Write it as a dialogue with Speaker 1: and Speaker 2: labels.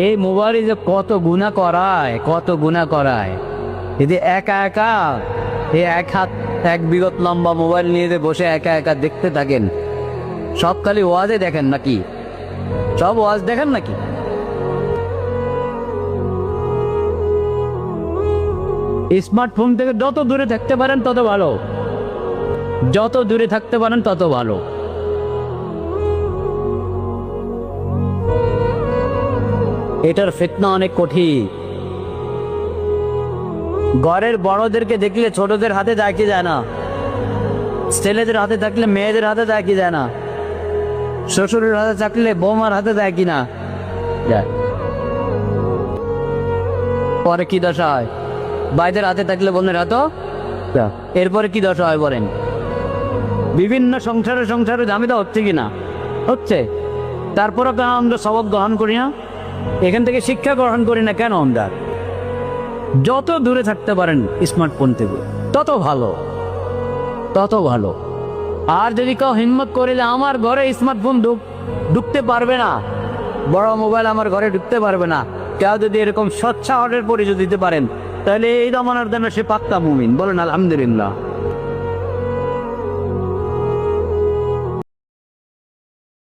Speaker 1: এই মোবাইলে যে কত গুনাহ করায়, কত গুনাহ করায়। যদি একা একা এই এক হাত এক বিগত লম্বা মোবাইল নিয়ে যে বসে একা একা দেখতে থাকেন, সব খালি ওয়াজে দেখেন নাকি? সব ওয়াজ দেখেন নাকি? স্মার্টফোন থেকে যত দূরে থাকতে পারেন তত ভালো, যত দূরে থাকতে পারেন তত ভালো। এটার ফিতনা অনেক কঠিন। ঘরের বড়দেরকে দেখলে ছোটদের হাতে দেয় কি যায় না, ছেলেদের হাতে থাকলে মেয়েদের হাতে দেয় কি যায় না, শ্বশুরের হাতে থাকলে বৌমার হাতে দেয় কি না যায়। পরে কি দশা হয়? ভাইদের হাতে থাকলে বোনের হাতও। এরপরে কি দশা হয় বলেন? বিভিন্ন সংসারে দামিটা হচ্ছে কিনা? হচ্ছে। তারপরও কেন আমরা সবক গ্রহণ করি না? এখান থেকে শিক্ষা গ্রহণ করি না কেন আমরা? যত দূরে থাকতে পারেন স্মার্টফোন থেকে তত ভালো, তত ভালো। আর যদি কেউ হিম্মত করিলে আমার ঘরে স্মার্টফোন ঢুকতে পারবে না, বড় মোবাইল আমার ঘরে ঢুকতে পারবে না, কেউ যদি এরকম সচ্ছাওয়াটের পরিচয় দিতে পারেন, তাহলে এই জমানার জন্য সে পাক্কা মুমিন। বলেন আলহামদুলিল্লাহ।